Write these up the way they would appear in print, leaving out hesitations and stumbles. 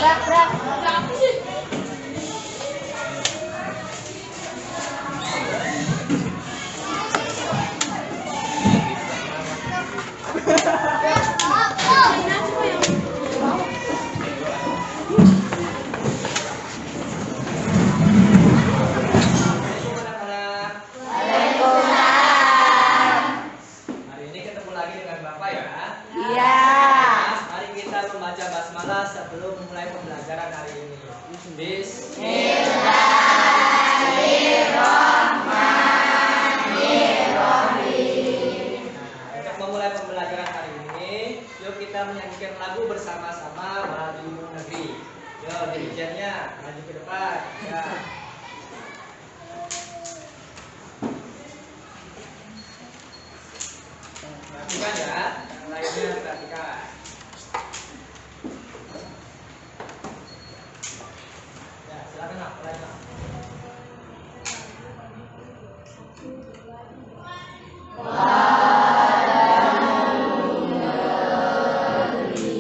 Apa sih? Membaca basmalah sebelum memulai pembelajaran hari ini. Bismillahirrahmanirrahim. Untuk memulai pembelajaran hari ini, yuk kita menyanyikan lagu bersama-sama Bayu Negeri. Yuk, dirijennya maju ke depan. Ya. Perhatikan ya, yang lainnya perhatikan. Kami berjanji pada negeri, kami berbakti pada negeri, kami mengabdi bagimu negeri,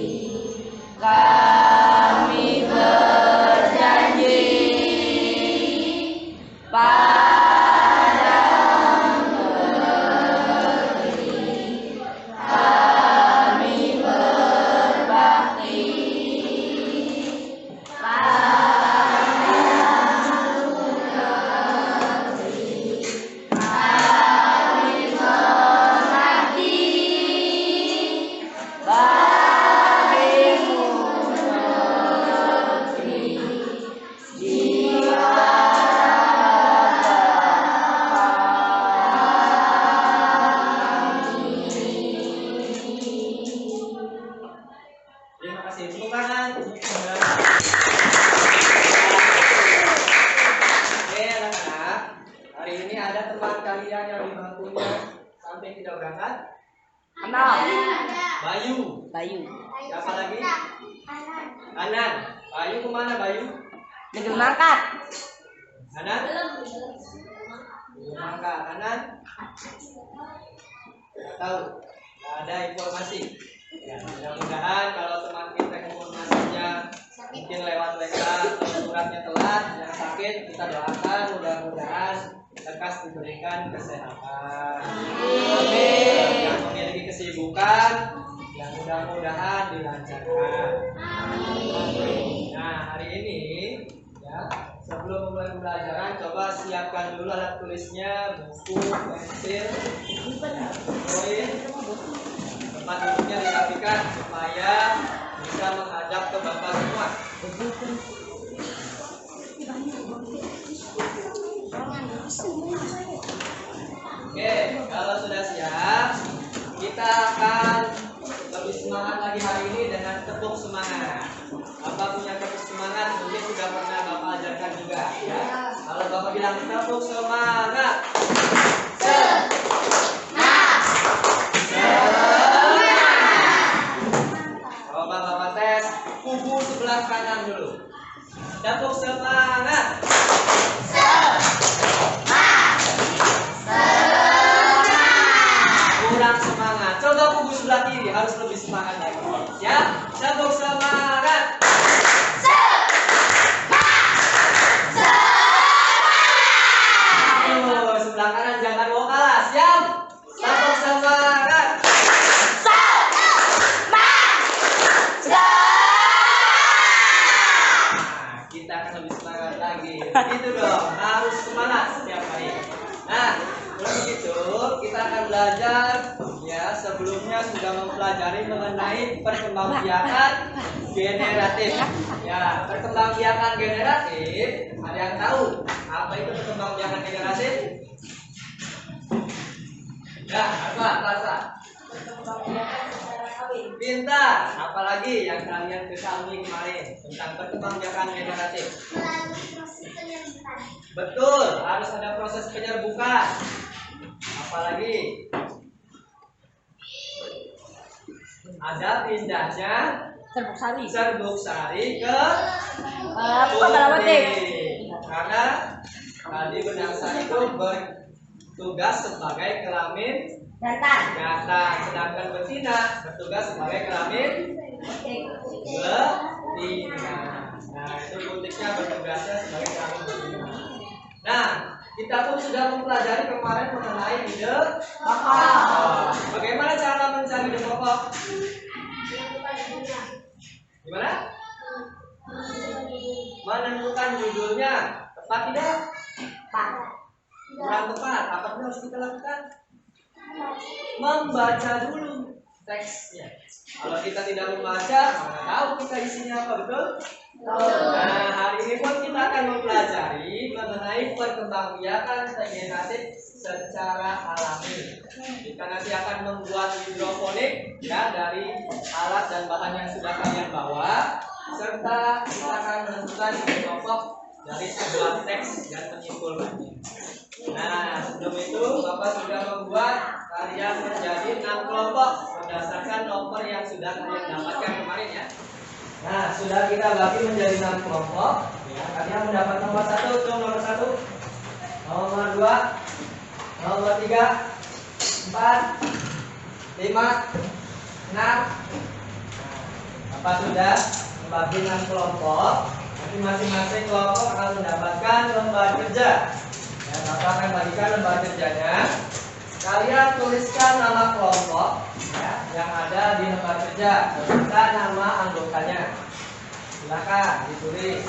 jiwa Terima kasih. Tepuk tangan. Oke anak-anak, hari ini ada teman kalian yang di bangkunya sampai tidak berangkat. kenal Bayu. Bayu Siapa lagi? Anan. Bayu kemana Bayu? negeri mangkat Anan? Mangkat. Anan? Nggak tahu. Nggak ada informasi. Ya, mudah-mudahan kalau teman kita informasinya mungkin lewat WA atau suratnya telat, yang sakit kita doakan mudah-mudahan lekas diberikan kesehatan. Amin. Yang memiliki kesibukan, yang mudah-mudahan dilancarkan. Amin. Nah, hari ini ya, sebelum mulai pembelajaran, coba siapkan dulu alat tulisnya, buku, pensil, poin. Tempat duduknya dirapikan supaya bisa menghadap ke Bapak semua. Oke, kalau sudah siap, kita akan lebih semangat lagi hari ini dengan tepuk semangat. Bapak punya tepuk semangat, mungkin sudah pernah Bapak ajarkan juga ya. Kalau Bapak bilang tepuk semangat, coba Bapak tes kubu sebelah kanan dulu. Tepuk semangat. Kurang semangat. Coba kubu sebelah kiri harus lebih semangat lagi. Ya, tepuk semangat. Aduh, sebelah kanan jangan mau kalah. Siap? Tepuk semangat. Nah, kita akan lebih semangat lagi. Gitu dong, harus semangat setiap hari. Nah, kalau begitu kita akan belajar ya. Sebelumnya sudah mempelajari mengenai perkembangbiakan generatif. Ya, perkembangbiakan generatif. Ada yang tahu apa itu perkembangbiakan generatif? Ya, apa? Pintar. Apalagi yang kalian ketahui kemarin tentang perkembangbiakan generatif? Betul, harus ada proses penyerbukan. Apalagi ada pindahnya serbuk sari ke putih. Karena tadi benang sari itu bertugas sebagai kelamin jantan, sedangkan betina bertugas sebagai kelamin kepentingan. Nah, itu butiknya bertugasnya sebagai calon pengguna. Nah, kita pun sudah mempelajari kemarin mengenai ide pokok. Bagaimana cara mencari ide pokok? Gimana? Menentukan judulnya. Tepat tidak? Kurang tepat. Apa yang harus kita lakukan? Membaca dulu teksnya. Kalau kita tidak membaca, mana tahu kita isinya apa, betul? Nah, hari ini pun kita akan mempelajari mengenai perkembangbiakan vegetatif secara alami. Kita nanti akan membuat hidroponik ya dari alat dan bahan yang sudah kalian bawa, serta kita akan menentukan ide pokok dari sebuah teks dan menyimpulkannya. Nah, sebelum itu Bapak sudah membuat kalian menjadi 6 kelompok berdasarkan nomor yang sudah kalian dapatkan kemarin ya. Nah, sudah kita bagi menjadi 6 kelompok. Ya, kalian mendapat nomor 1, itu nomor 1, nomor 2, nomor 3, 4, 5, 6. Bapak sudah membagi 6 kelompok. Nanti masing-masing kelompok akan mendapatkan lembar kerja. Ya, Bapak akan bagikan lembar kerjanya. Kalian tuliskan nama kelompok ya, yang ada di lembar kerja serta nama anggotanya. Silakan ditulis.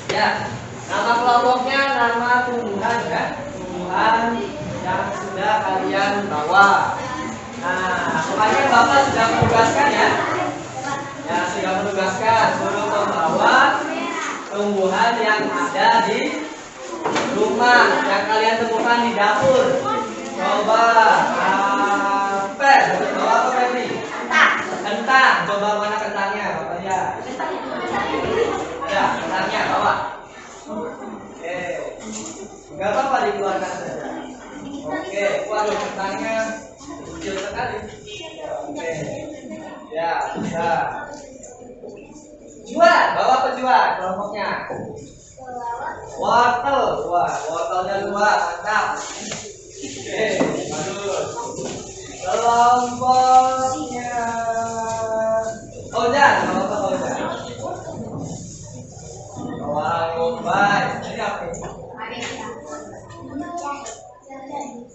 Ya, nama kelompoknya nama tumbuhan ya, tumbuhan yang sudah kalian bawa. Nah, kemarin Bapak sudah menugaskan ya. Ya, sudah menugaskan suruh membawa tumbuhan yang ada di rumah yang kalian temukan di dapur. Coba apa? Bawa apa Febri? Kentang. Coba mana kentangnya, Bapak lihat. Ada kentangnya, bawa. Oke. Enggak apa-apa dikeluarkan saja. Oke. Waduh, kentangnya kecil sekali. Oke. Ya, bisa. Jual, bawa apa jual kelompoknya? Wortel, wah, wortelnya 2, mantap. Oke, bagus. Kelompoknya Ojan, bawa apa Ojan? Bawa bombay. Ini apa?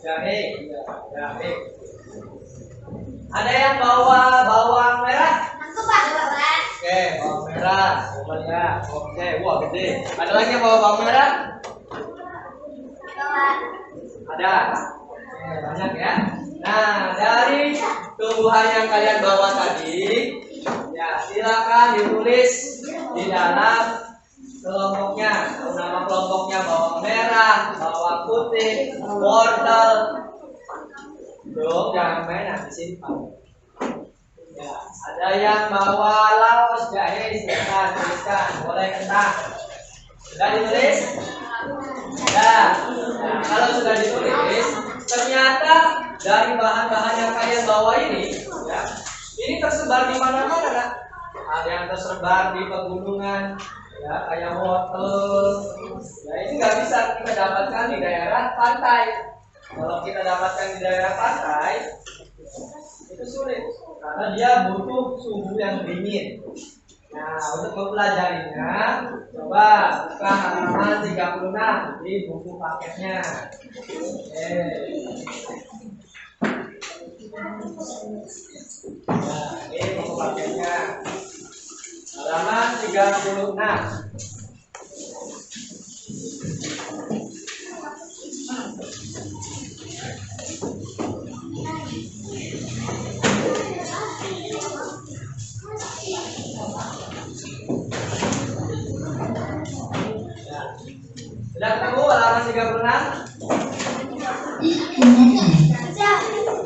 Jahe, jahe. Ada yang bawa bawang merah? Oke, bawang merah. Coba lihat. Oke, wah gede. Ada lagi yang bawa bawang merah? Ada. Oke, banyak ya. Nah, dari tumbuhan yang kalian bawa tadi, ya silakan ditulis di dalam kelompoknya. Nama kelompoknya bawang merah, bawang putih, wortel. Belum, jangan main nanti simpan. Ya, ada yang bawa laos jahe, silakan tuliskan. Boleh kentang. Sudah ditulis? Ya. Nah, kalau sudah ditulis, ternyata dari bahan-bahan yang kalian bawa ini, ya, ini tersebar di mana-mana, kan? Ada yang tersebar di pegunungan, ya, kayak wortel. Ya, ini nggak bisa kita dapatkan di daerah pantai. Kalau kita dapatkan di daerah pantai, itu sulit karena dia butuh suhu yang dingin. Nah, untuk mempelajarinya, coba buka halaman 36 di buku paketnya. Oke. Nah, ini buku paketnya. Halaman 36. Sudah ketemu halaman 36?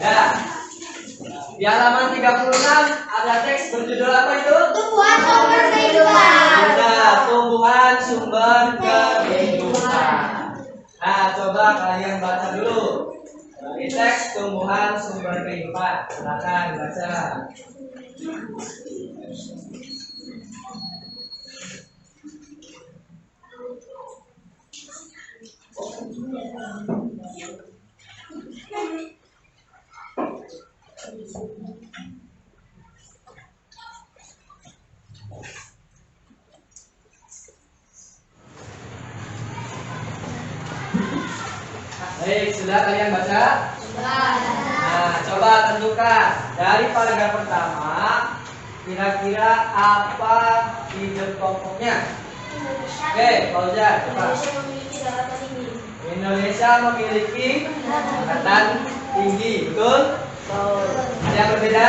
Ya. Di halaman 36 ada teks berjudul apa itu? Tumbuhan sumber kehidupan. Nah, tumbuhan sumber kehidupan. Nah, coba kalian baca dulu. Dari teks tumbuhan sumber kehidupan. Silakan baca. Baik, sudah kalian baca? Nah, coba tentukan dari paragraf pertama, kira-kira apa ide pokoknya? Oke, Fauzan, coba. Indonesia memiliki daratan tinggi, betul? Ada yang berbeda?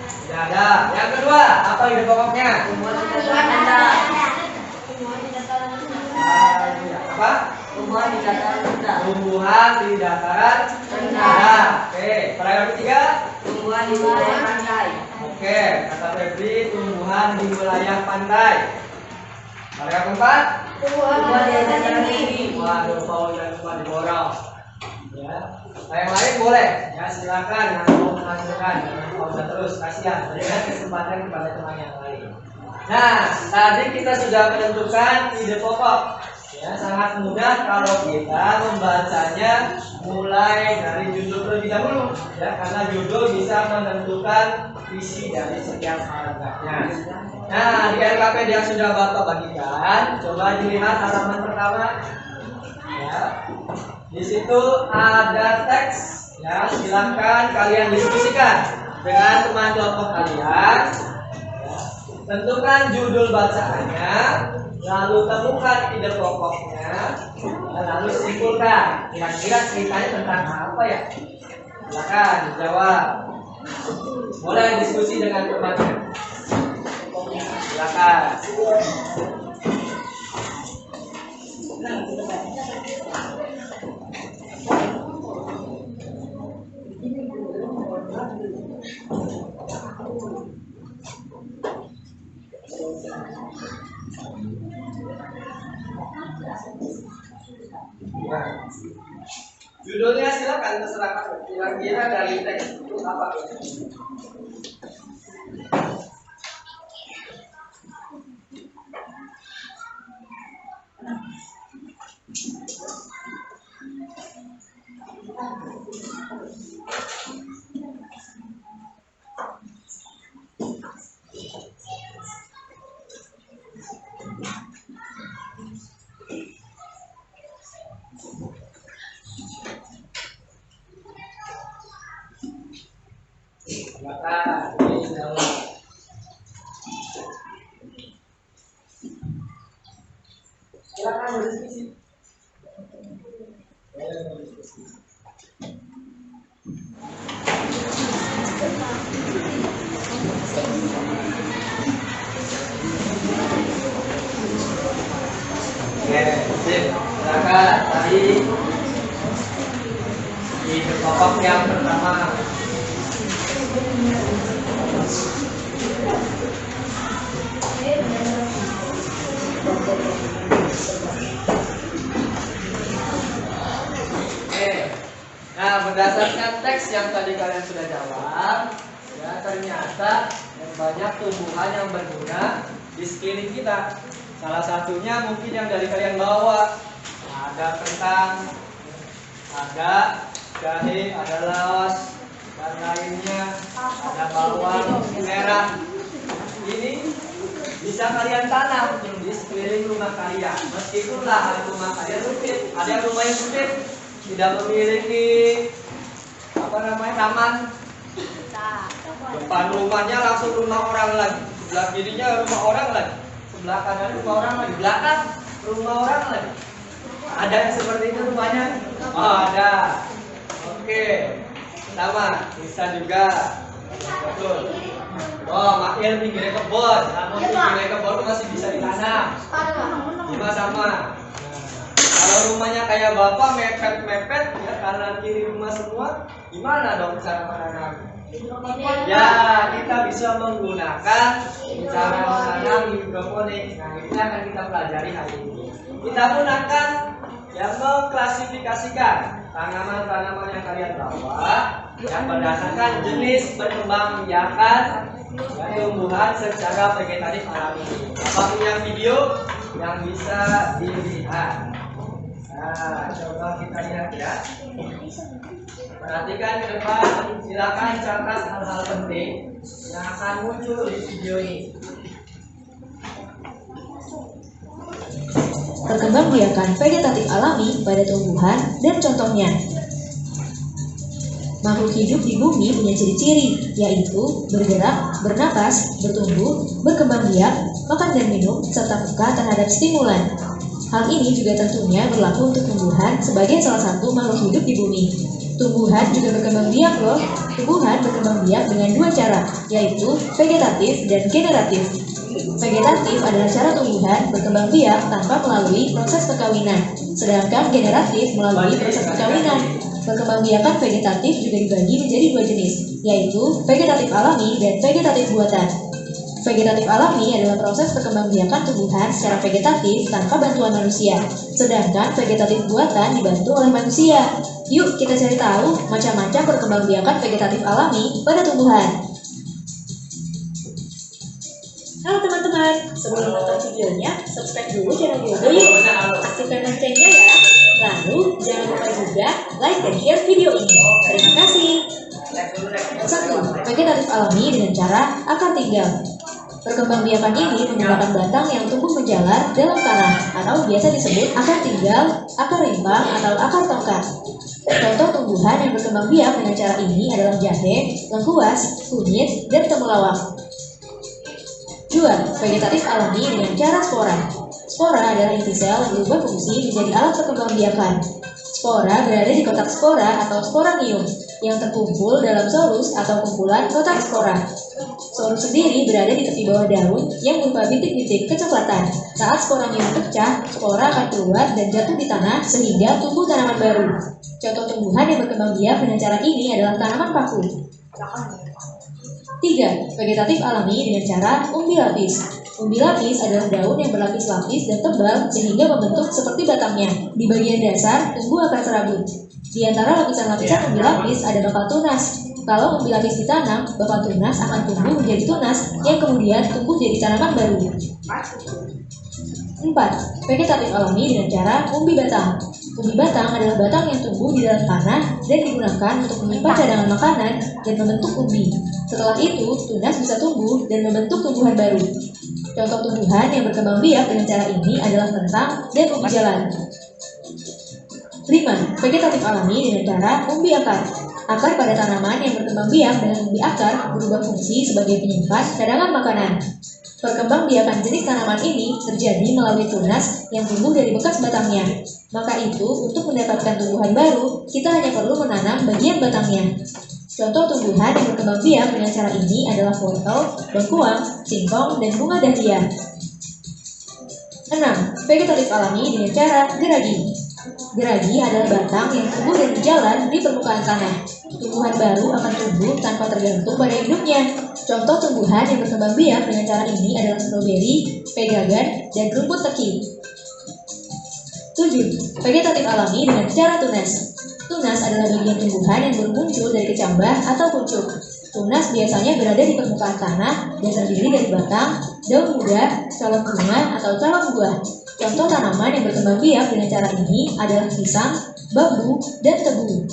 Tidak ada. Yang kedua, apa ide pokoknya? Apa? Tumbuhan di dataran rendah. Oke, paragraf ketiga. Tumbuhan di wilayah pantai. Oke, kata Febri, tumbuhan di wilayah pantai. Paragraf keempat. Tumbuhan di dataran tinggi. Waduh, mau yang cuma diborong. Ya, yang lain boleh. Ya, silakan yang mau menghasilkan. Jangan usah terus, kasihan. Berikan kesempatan kepada teman yang lain. Nah, tadi kita sudah menentukan ide pokok. Ya, sangat mudah kalau kita membacanya mulai dari judul terlebih dahulu, ya, karena judul bisa menentukan isi dari setiap paragrafnya. Nah, di LKPD yang sudah Bapak bagikan, coba dilihat halaman pertama. Ya, di situ ada teks. Ya, silakan kalian diskusikan dengan teman kelompok kalian. Ya, tentukan judul bacaannya. Lalu temukan ide pokoknya, lalu simpulkan kira-kira ceritanya tentang apa ya? Silakan jawab. Boleh diskusi dengan temannya. Silakan. Ya. Judulnya silakan terserah kamu. Kira-kira dari teks itu apa? Silakan. Silakan berdiskusi. Oke, sip. Silakan. Tadi ide pokok yang pertama. Nah, berdasarkan teks yang tadi kalian sudah jawab, ya ternyata banyak tumbuhan yang berguna di sekeliling kita. Salah satunya mungkin yang dari kalian bawa, ada kentang, ada jahe, ada laos, dan lainnya, ada bawang merah. Ini bisa kalian tanam di sekeliling rumah kalian. Meskipun lahan rumah kalian sempit, ada yang rumahnya sempit, tidak memiliki taman. Depan rumahnya langsung rumah orang lagi, sebelah kirinya rumah orang lagi, sebelah kanan rumah orang lagi, belakang rumah orang lagi. Ada yang seperti itu rumahnya? Oh, ada. Oke, sama bisa juga. Betul. Oh, makin pinggirnya kebun, namun pinggirnya kebun itu masih bisa ditanam. Cuma sama. Kalau rumahnya kayak bapak mepet-mepet, ya kanan kiri rumah semua, gimana dong cara menanam? Ya, kita bisa menggunakan cara menanam hidroponik. Nah, ini akan kita pelajari hari ini. Kita gunakan yang mengklasifikasikan tanaman-tanaman yang kalian bawa yang berdasarkan jenis berkembang biakan tumbuhan secara vegetatif alami. Apapun yang video yang bisa dilihat. Nah, coba kita lihat ya. Perhatikan ke depan, silakan catat hal-hal penting yang akan muncul di video ini. perkembangbiakan vegetatif alami pada tumbuhan dan contohnya. Makhluk hidup di bumi punya ciri-ciri, yaitu bergerak, bernapas, bertumbuh, berkembang biak, makan dan minum, serta peka terhadap stimulan. Hal ini juga tentunya berlaku untuk tumbuhan sebagai salah satu makhluk hidup di bumi. Tumbuhan juga berkembang biak loh. Tumbuhan berkembang biak dengan dua cara, yaitu vegetatif dan generatif. Vegetatif adalah cara tumbuhan berkembang biak tanpa melalui proses perkawinan, sedangkan generatif melalui proses perkawinan. Perkembangbiakan vegetatif juga dibagi menjadi dua jenis, yaitu vegetatif alami dan vegetatif buatan. Vegetatif alami adalah proses perkembangbiakan tumbuhan secara vegetatif tanpa bantuan manusia, sedangkan vegetatif buatan dibantu oleh manusia. Yuk kita cari tahu macam-macam perkembangbiakan vegetatif alami pada tumbuhan. Halo teman-teman, sebelum nonton videonya, subscribe dulu channel Yogo yuk. Aktifkan loncengnya ya. Lalu, jangan lupa juga like dan share video ini. Terima kasih. 1. Vegetatif alami dengan cara akar tinggal. Perkembangbiakan ini menggunakan batang yang tumbuh menjalar dalam tanah atau biasa disebut akar tinggal, akar rimpang, atau akar tongkat. Contoh tumbuhan yang berkembang biak dengan cara ini adalah jahe, lengkuas, kunyit, dan temulawak. 2. Vegetatif alami dengan cara spora. Spora adalah inti sel yang berubah fungsi menjadi alat perkembangbiakan. Spora berada di kotak spora atau sporanium yang terkumpul dalam sorus atau kumpulan kotak spora. Sorus sendiri berada di tepi bawah daun yang berupa bintik-bintik kecoklatan. Saat sporanium pecah, spora akan keluar dan jatuh di tanah sehingga tumbuh tanaman baru. Contoh tumbuhan yang berkembang biak dengan cara ini adalah tanaman paku. 3. Vegetatif alami dengan cara umbi lapis. Umbi lapis adalah daun yang berlapis-lapis dan tebal sehingga membentuk seperti batangnya. Di bagian dasar tumbuh akar serabut. Di antara lapisan-lapisan umbi lapis ada bakal tunas. Kalau umbi lapis ditanam, bakal tunas akan tumbuh menjadi tunas yang kemudian tumbuh jadi tanaman baru. 4. Vegetatif alami dengan cara umbi batang. Umbi batang adalah batang yang tumbuh di dalam tanah dan digunakan untuk menyimpan cadangan makanan dan membentuk umbi. Setelah itu, tunas bisa tumbuh dan membentuk tumbuhan baru. Contoh tumbuhan yang berkembang biak dengan cara ini adalah kentang dan umbi jalan. 5. Vegetatif alami dengan cara umbi akar. Akar pada tanaman yang berkembang biak dengan umbi akar berubah fungsi sebagai penyimpan cadangan makanan. Perkembangbiakan jenis tanaman ini terjadi melalui tunas yang tumbuh dari bekas batangnya. Maka itu, untuk mendapatkan tumbuhan baru, kita hanya perlu menanam bagian batangnya. Contoh tumbuhan yang berkembang biak dengan cara ini adalah wortel, bengkuang, singkong, dan bunga dahlia. 6. Vegetatif alami dengan cara geragi. Geragi adalah batang yang tumbuh dan berjalan di permukaan tanah. Tumbuhan baru akan tumbuh tanpa tergantung pada induknya. Contoh tumbuhan yang berkembang biak dengan cara ini adalah stroberi, pegagan, dan rumput teki. 7. Vegetatif alami dengan cara tunas. Tunas adalah bagian tumbuhan yang bermuncul dari kecambah atau pucuk. Tunas biasanya berada di permukaan tanah dan terdiri dari batang, daun muda, calon bunga, atau calon buah. Contoh tanaman yang berkembang biak dengan cara ini adalah pisang, bambu, dan tebu.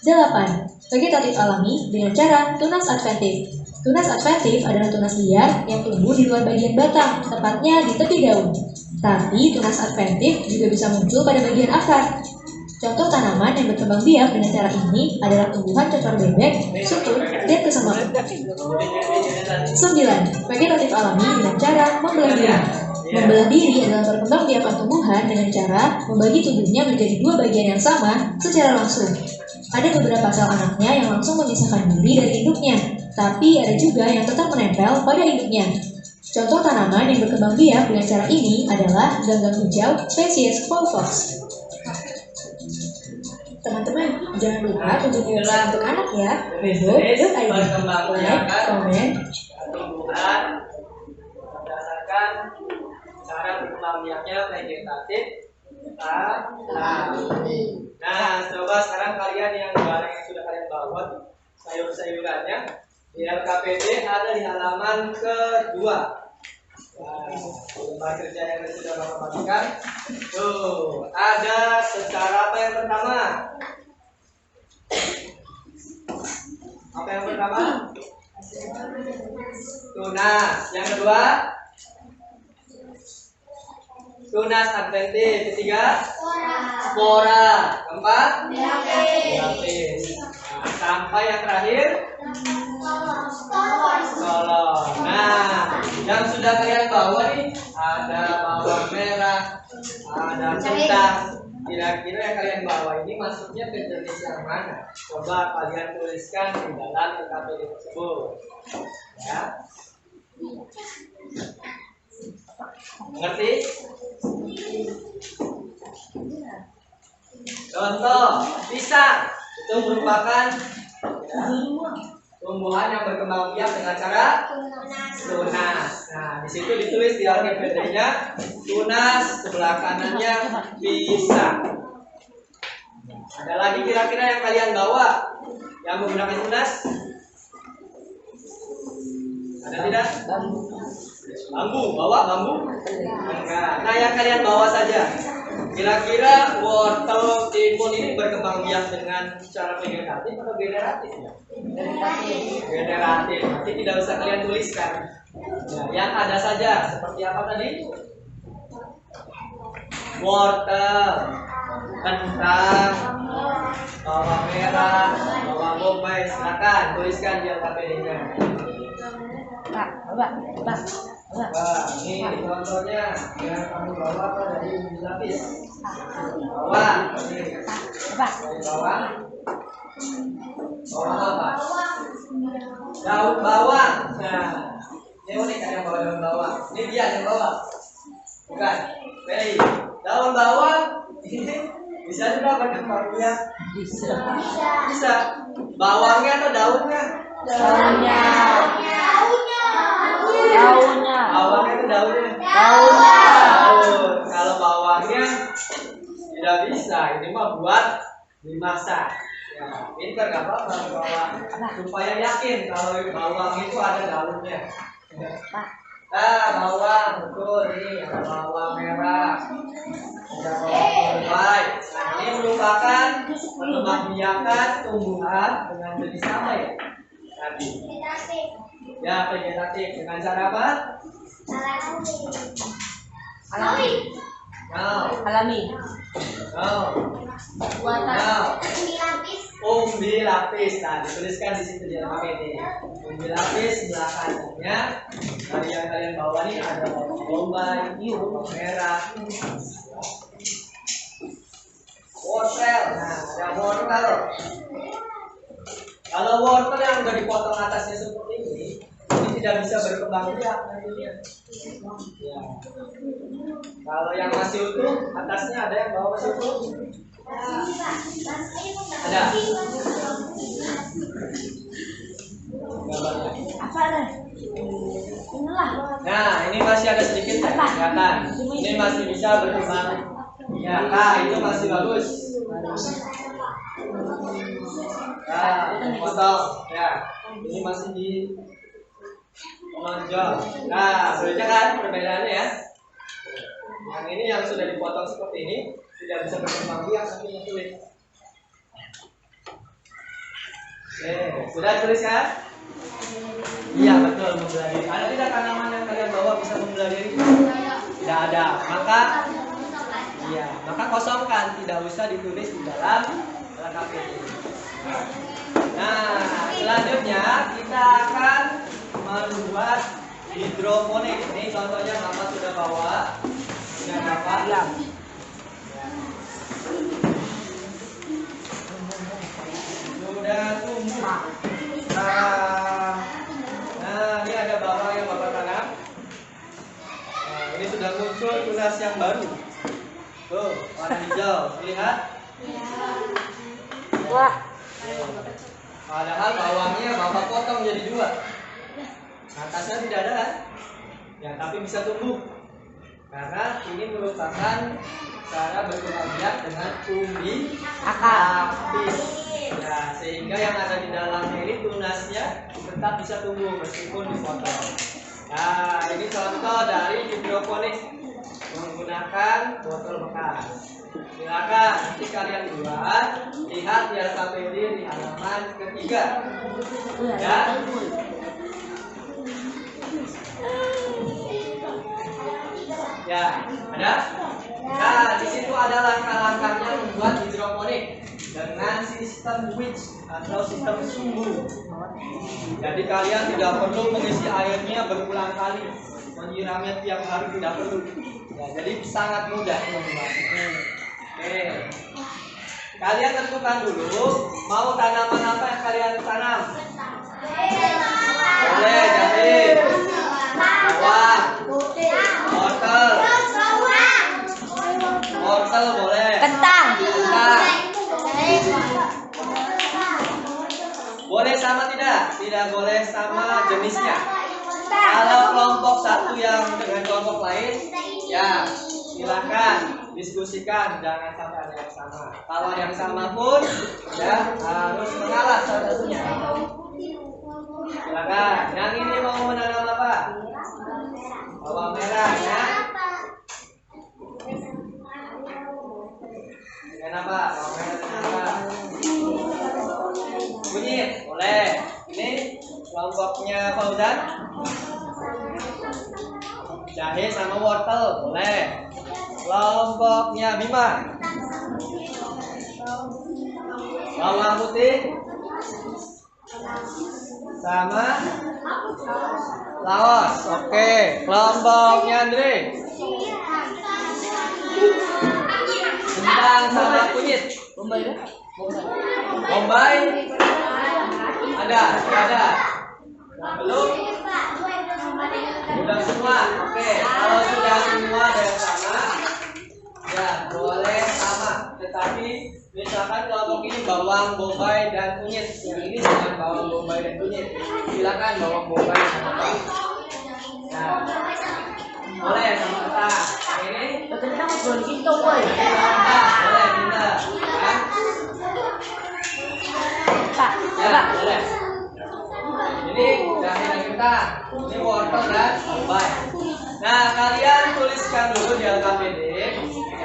8. Vegetatif alami dengan cara tunas adventif. Tunas adventif adalah tunas liar yang tumbuh di luar bagian batang, tepatnya di tepi daun. Tapi tunas adventif juga bisa muncul pada bagian akar. Contoh tanaman yang berkembang biak dengan cara ini adalah tumbuhan cocor bebek, sukun, dan kesemak. 9. Vegetatif alami dengan cara membelah diri. Membelah diri adalah perkembangbiakan tumbuhan dengan cara membagi tubuhnya menjadi dua bagian yang sama secara langsung. Ada beberapa sel anaknya yang langsung memisahkan diri dari induknya, tapi ada juga yang tetap menempel pada induknya. Contoh tanaman yang berkembang biak dengan cara ini adalah ganggang hijau spesies Volvox. Teman-teman, jangan lupa kunjungi website untuk anak ya, yogo.id. Like, komen, tumbuhan berdasarkan cara perkembangbiaknya vegetatif alami. Nah, coba sekarang kalian yang barang yang sudah kalian bawa sayur-sayurannya di LKPD ada di halaman kedua. Nah, kerja yang sudah Bapak bagikan. Tuh, ada secara apa yang pertama? Apa yang pertama? Tunas. Yang kedua? tunas adventif. Ketiga, spora. Keempat, dilapis. Nah, sampai yang terakhir, kolon. Nah, yang sudah kalian bawa nih, ada bawang merah, ada kentang. Kira-kira yang kalian bawa ini masuknya ke jenis yang mana? Coba kalian tuliskan di dalam TKPD tersebut. Ya. Mengerti? Contoh, pisang itu merupakan tumbuhan yang berkembang biak dengan cara tunas. Nah, di situ ditulis di APBD-nya tunas, sebelah kanannya pisang. Ada lagi kira-kira yang kalian bawa yang menggunakan tunas? Ada tidak? Bambu, bawa bambu? Enggak. Nah, yang kalian bawa saja. Kira-kira wortel timun ini berkembang biak dengan cara vegetatif atau generatif? Generatif. Nanti tidak usah kalian tuliskan. Nah, yang ada saja seperti apa tadi? Wortel, kentang, bawang merah, bawang bombay. Silakan tuliskan di APBD-nya. Wah, ini contohnya yang kamu bawa apa dari lapis? Bawang, ini. Dari bawang. Bawang apa? Daun bawang. Nah, ini unik kan yang bawa daun bawang. Ini dia yang bawa. Bukan. Baik. Daun bawang ini bisa juga berkembang biak. Bisa. Bawangnya atau daunnya? Daunnya. Bawangnya itu daunnya. Daun. Kalau bawangnya tidak bisa. Ini mah buat dimasak. Ya, pinter nggak apa-apa bawang. Supaya yakin kalau bawang itu ada daunnya. Nah, bawang betul ini ada bawang merah, ada bawang bombay. Nah, ini merupakan pembangbiakan tumbuhan dengan jenis apa ya? Tadi. Ya, vegetatif dengan cara apa? Alami. Umbi lapis. Nah, dituliskan di situ di APBD. Umbi lapis sebelah kanannya. Dari yang kalian bawa nih ada bawang bombay, bawang merah, wortel. Nah, ada wortel. Kalau wortel yang udah dipotong atasnya seperti ini tidak bisa berkembang biak nantinya. Ya. Kalau yang masih utuh, atasnya ada yang bawa masih utuh? Ada. Gambarnya. Nah, ini masih ada sedikit ya, kelihatan. Ini masih bisa berkembang. Ya, itu masih bagus. Nah, potong. Ya, ini masih di menonjol. Nah, sudah kan perbedaannya ya. Yang ini yang sudah dipotong seperti ini tidak bisa berkembang biak nanti tulis. Oke, sudah tulis kan? Iya betul, membelah diri. Ada tidak tanaman yang kalian bawa bisa membelah diri? Tidak ada. Maka kosongkan, tidak usah ditulis di dalam APBD. Nah, selanjutnya kita akan membuat hidroponik. Ini contohnya Bapak sudah bawa. Sudah dapat? Ya. Sudah tumbuh. Nah, ini ada bawang yang Bapak tanam. Nah, ini sudah muncul tunas yang baru. Tuh, warna hijau. Lihat? Wah. Padahal bawangnya Bapak potong jadi dua. Atasnya tidak ada kan? Ya, tapi bisa tumbuh. Karena ini merupakan cara berkembang biak dengan umbi lapis. Ya, sehingga yang ada di dalamnya ini tunasnya tetap bisa tumbuh meskipun dipotong. Nah, ini contoh dari hidroponik menggunakan botol bekas. Silakan nanti kalian buat, lihat di APBD di halaman ketiga. Ya. Ya, ada? Nah, di situ ada langkah-langkahnya membuat hidroponik dengan sistem wedge atau sistem sumbu. Jadi kalian tidak perlu mengisi airnya berulang kali, menyiramnya tiap hari tidak perlu. Ya, jadi sangat mudah teman-teman. Oke. Kalian tentukan dulu mau tanaman apa yang kalian tanam. Boleh jahe, bawang, wortel, wortel boleh. Kentang. Kentang. Boleh sama tidak? Tidak boleh sama jenisnya. Kalau kelompok satu yang dengan kelompok lain, ya silakan diskusikan, jangan sampai ada yang sama. Kalau yang sama pun, ya harus mengalah salah satunya. Silakan. Yang ini mau menanam apa? Bawang merah, ya. Dengan apa? Bawang merah dengan apa? Kunyit, boleh. Ini kelompoknya Fauzan. Jahe sama wortel, boleh. Kelompoknya Bima. Bawang putih sama laos. Oke. Kelompoknya Andre. Kentang sama kunyit. Bombay. Ada, ada. Belum? Sudah semua. Oke. Kalau sudah semua ada yang sama, ya boleh sama. Tetapi misalkan kelompok ini bawang, bombay, dan kunyit. Yang ini dengan bawang, bombay, dan kunyit. Silakan bawang, bombay, dan apa? Nah, boleh sama kita. Yang ini? Kentang boleh gitu, boy. Boleh kita. Ya. Pak, Ya, boleh. Ini jahe dan kentang. Ini wortel dan bombay. Nah, kalian tuliskan dulu di LKPD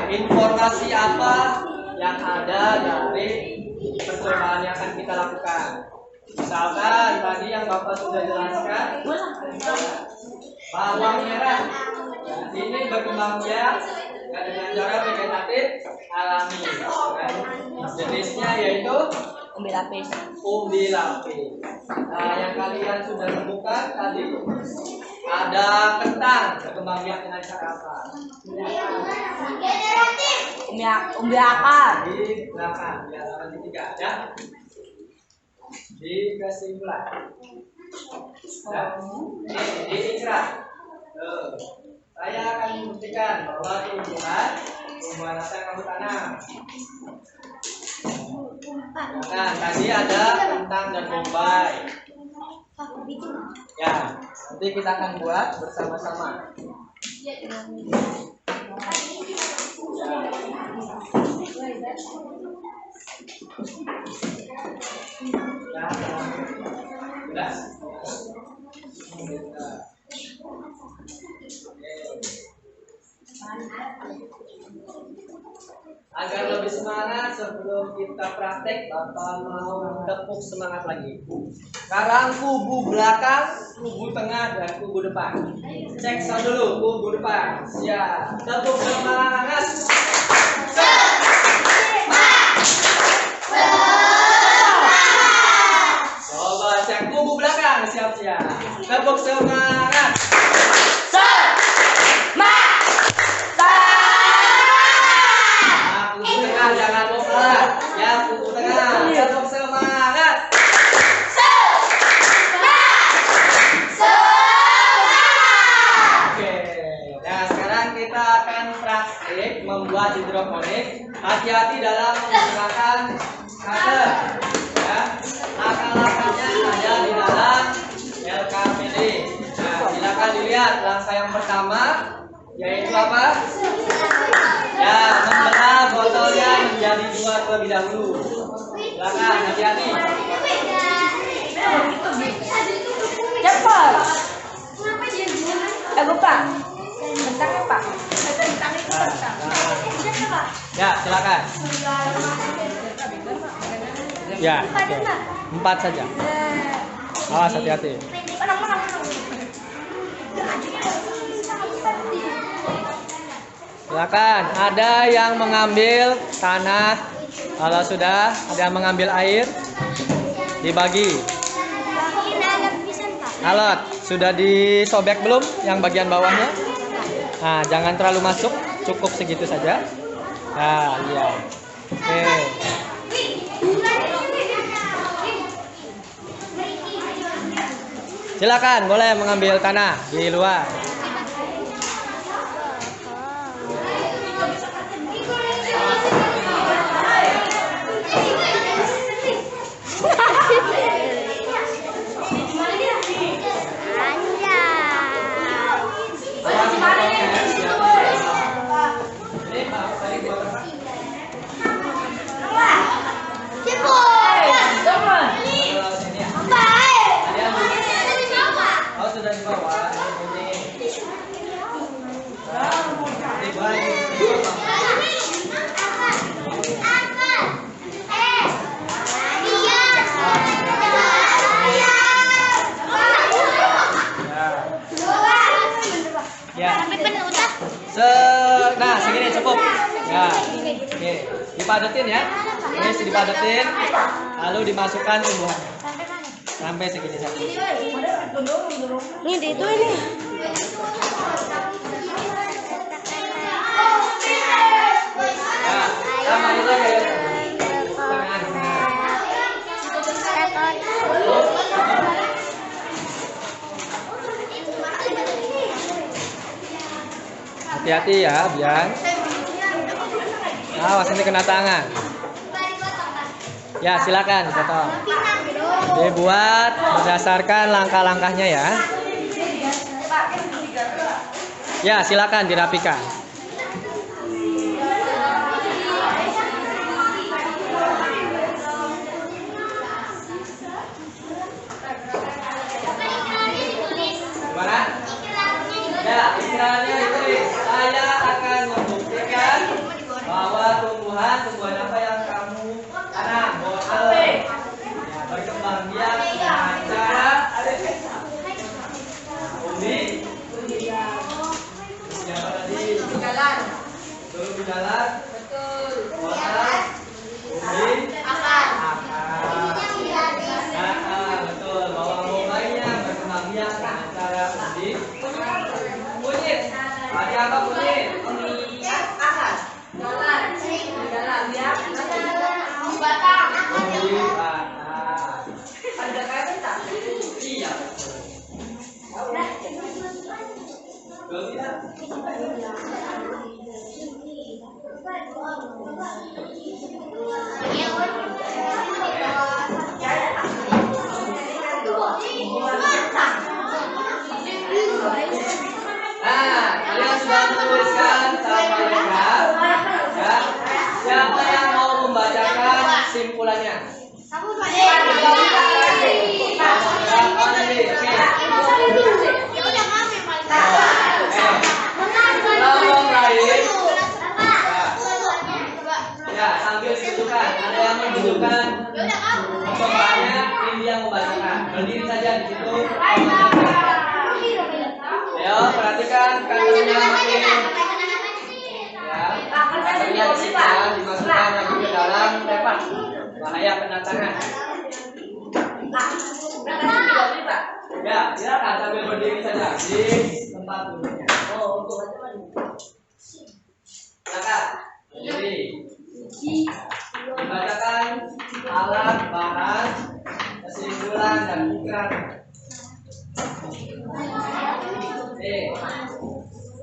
informasi apa yang ada dari percobaan yang akan kita lakukan. Misalkan tadi yang Bapak sudah jelaskan, bawang merah. Ini berkembang biak dengan cara vegetatif alami. Dan jenisnya yaitu umbi lapis. umbi lapis. Nah, yang kalian sudah temukan tadi ada kentang berkembang biak dengan cara apa? Umbi akar. Di belakang, di halaman ketiga ya. Di kesimpulan. Ya. Ini di ikrar. Saya akan membuktikan bahwa tumbuhan apa yang kamu tanam. Nah, tadi ada kentang dan bombay. Ya, nanti kita akan buat bersama-sama. Ya, sudah. Agar lebih semangat sebelum kita praktek, Bapak mau tepuk semangat lagi. Sekarang kubu belakang, kubu tengah, dan kubu depan. Cek sound dulu, kubu depan. Siap. Tepuk semangat. Coba cek kubu belakang, siap-siap. Tepuk semangat. Jangan lupa ya, kubu tengah. Tepuk semangat. Oke. Nah, sekarang kita akan praktik membuat hidroponik. Hati-hati dalam menggunakan cutter. Ya. Langkah-langkahnya ada di dalam LKPD. Nah, silakan dilihat langkah yang pertama, yaitu apa? Ya, membelah botolnya menjadi 2 terlebih dahulu. Silakan, hati-hati. Cepat. Pak. Kentangnya, Pak. Ya, silakan. Ya, oke. 4 saja. Awas, hati-hati. Silakan. Ada yang mengambil tanah. Kalau sudah, ada yang mengambil air. Dibagi. Alat sudah disobek belum? Yang bagian bawahnya? Nah, jangan terlalu masuk. Cukup segitu saja. Nah, iya. Oke. Silakan, boleh mengambil tanah di luar. Oh, sudah di bawah. Ya. Nah, segini cukup. Ya. Oke. Dipadetin ya. Ini dipadetin. Lalu dimasukkan tumbuhan. Sampai segini saja. Ini di itu ini. Ya, sama itu kayak tangan. Hati-hati ya, biar. Awas nanti kena tangan. Ya, silakan potong. Dibuat berdasarkan langkah-langkahnya ya. Ya, silakan dirapikan. Gimana? Ya, istilahnya ditulis. Saya akan membuktikan bahwa tumbuhan apa yang kamu tanam, wortel, ya, berkembang biak dengan cara undi, siapa tadi? Turun di jalan, wortel, undi, akar. Betul, bawang bombaynya berkembang biak dengan cara undi, kunyit. Tadi apa kunyit? Iya. Nah, kalian sudah menuliskan sama lengkap. Ya. Siapa yang mau membacakan simpulannya? Lambung lain. Ya, sambil ditentukan. Ada yang menunjukkan perkembangannya, ini yang membacakan. Berdiri saja di situ. Ayo, perhatikan kandungannya makin. Ya, kandungannya disimpan, dimasukkan lagi ke dalam tempat. Bahaya kena tangan. Ya, silakan sambil berdiri saja di tempat duduknya. Silakan berdiri. Dibacakan alat, bahan, kesimpulan dan pikiran.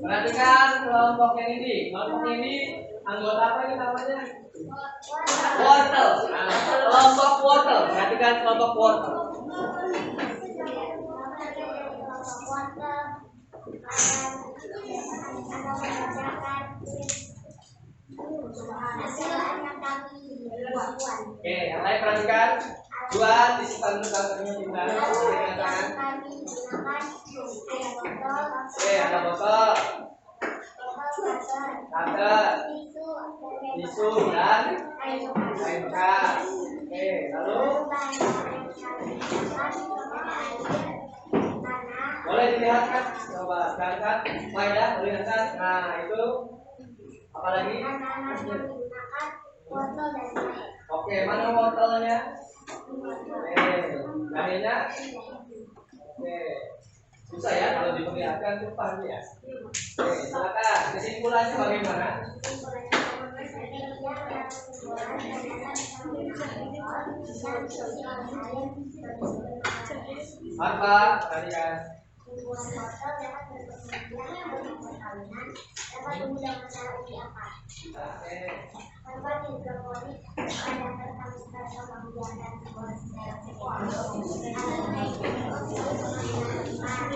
Perhatikan kelompok yang ini. Kelompok ini anggota apa ini namanya? Wortel. Kelompok wortel. Perhatikan kelompok wortel. Oke, yang lain perhatikan. Dua disimpan dulu kalkulnya di mana? Oke, ada botol, cutter, tisu dan kain bekas. Oke, lalu boleh dilihatkan, coba angkat, Maida, boleh angkat. Nah itu Apalagi? Anak-anak menggunakan wortel dan jahe. Oke, mana wortelnya? Jahenya? Oke. Susah ya kalau diperlihatkan cepat ya. Oke, silakan. Kesimpulannya bagaimana? Apa? Perhatikan.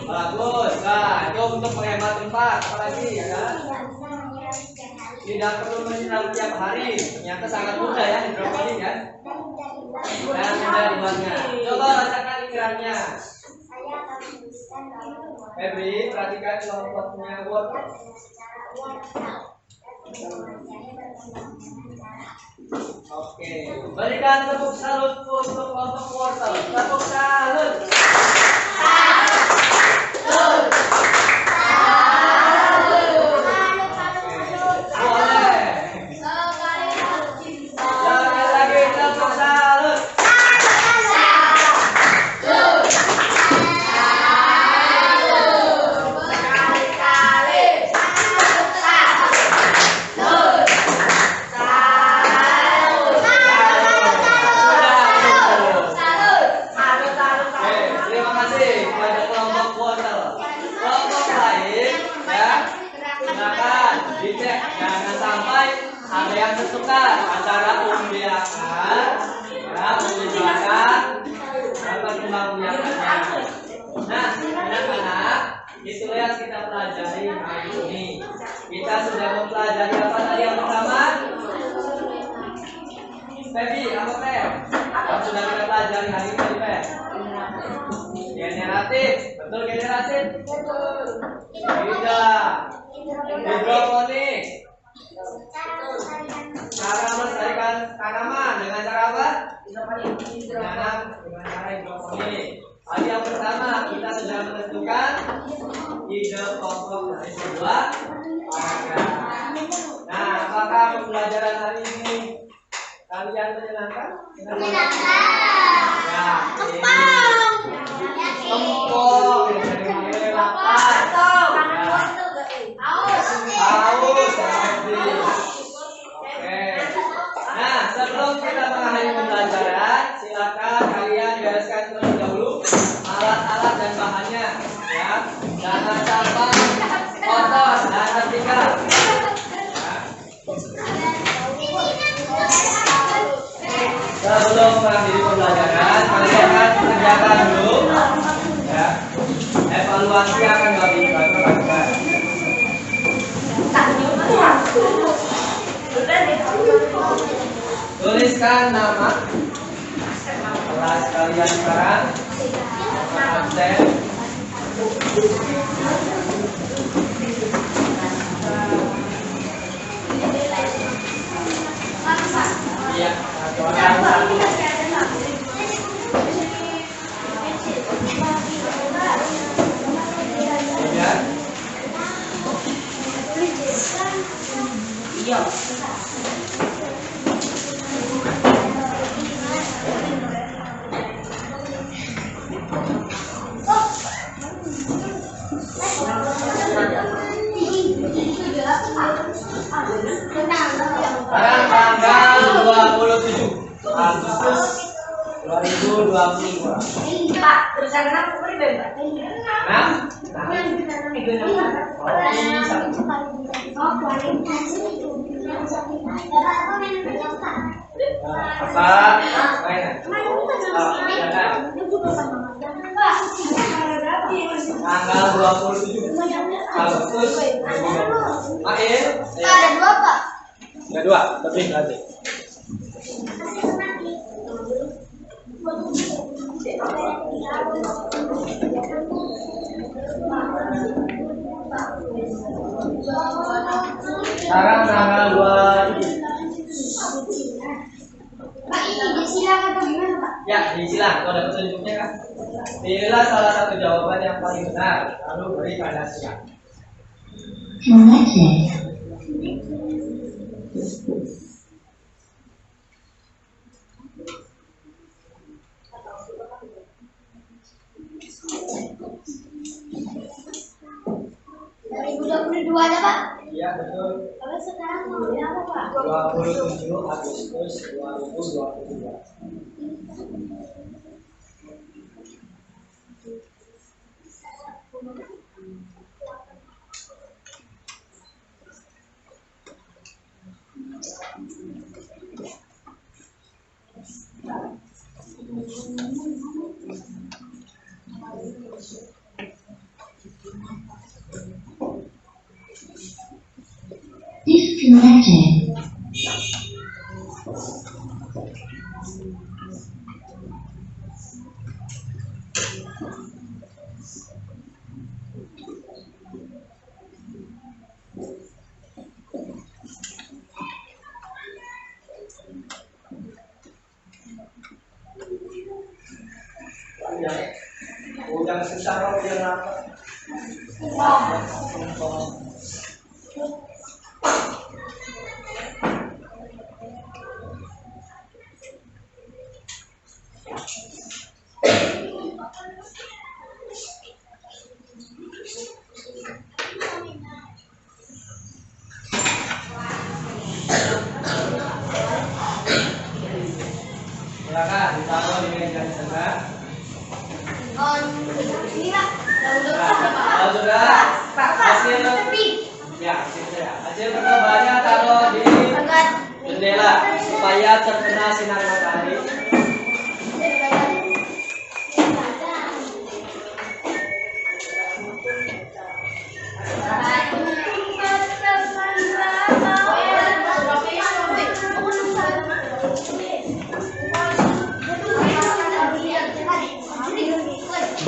Bagus. Nah, itu untuk menghemat tempat. Apalagi ya kan? Tidak perlu menyiram tiap hari. Ternyata sangat mudah ya hidroponik ya. Dan mudah dibuatnya. Coba bacakan ikirannya. Febri, perhatikan kelompoknya wortel. Oke, berikan tepuk salut untuk kelompok wortel. Tepuk salut. Boleh. Jangan lagi tepuk salut. Terima kasih kepada kelompok wortel. Kelompok lain ya, silakan dicek jangan sampai ada yang tertukar antara pembiakan ya, pembiakan dan pembiakannya. Nah, anak-anak, itulah yang kita pelajari hari ini. Kita sudah mempelajari apa tadi yang pertama? Feby, apa Feb? Yang sudah kita pelajari hari ini, Feb? Generatif, betul generatif? Betul. Tidak. Hidroponik. Cara melestarikan tanaman dengan cara apa? Dengan cara hidroponik. Tadi yang pertama kita sudah menentukan ide pokok dari sebuah paragraf. Nah, apakah pembelajaran hari ini kalian menyenangkan? Ya, Kempong, jadi lapar. Haus, oke. Nah, sebelum kita mengakhiri pembelajaran, silakan kalian bereskan terlebih dahulu alat-alat dan bahannya, ya. Jangan sampai kotor dan tertinggal. Sebelum mengakhiri pembelajaran, kalian akan kerjakan dulu, ya. Evaluasi akan kami lakukan. Tuliskan nama kelas kalian sekarang, absen. Iya, satu orang satu. Iya. Sekarang tanggal 27 Agustus 2022. Pak, terus karena aku beri Pak. Nah, apa? Mainan. Tanggal 27 Agustus 2022. Akhir. Ada dua Pak. Ada dua, lebih berarti. Sekarang tanggal 27. Pak, ini disilang atau gimana Pak? Ya, disilang. Kalau ada petunjuknya kan. Pilihlah salah satu jawaban yang paling benar, lalu beri tanda siap. Mengajar ada Pak? Iya betul. Kalau sekarang mau apa Pak? 27 Agustus 2022. Disconnected. Udang secara udah apa? Silakan ditaruh di meja di sana. Ini Pak. Kalau sudah hasil ya hasil percobaannya taruh di jendela supaya terkena sinar matahari.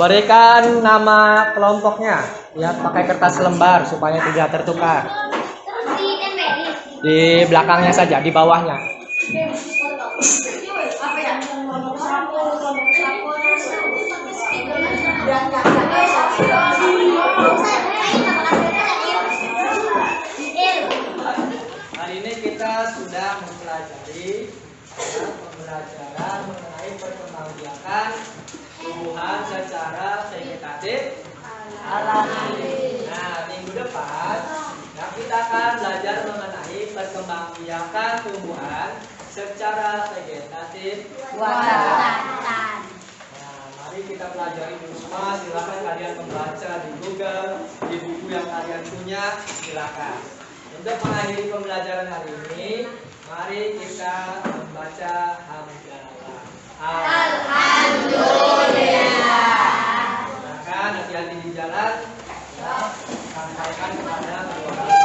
Berikan nama kelompoknya ya, pakai kertas lembar supaya tidak tertukar. Terus ditempelin. Di belakangnya saja, di bawahnya. Hari ini kita sudah mempelajari pembelajaran mengenai perkembangbiakan tumbuhan secara vegetatif alami. Nah, minggu depan kita akan belajar mengenai perkembangbiakan tumbuhan secara vegetatif Buatan. Nah, mari kita pelajari dulu semua. Silakan kalian membaca di Google, di buku yang kalian punya, silakan. Untuk mengakhiri pembelajaran hari ini, mari kita membaca hamdalah. Alhamdulillah. Silakan hati-hati di jalan. Ya, sampaikan kepada kedua orang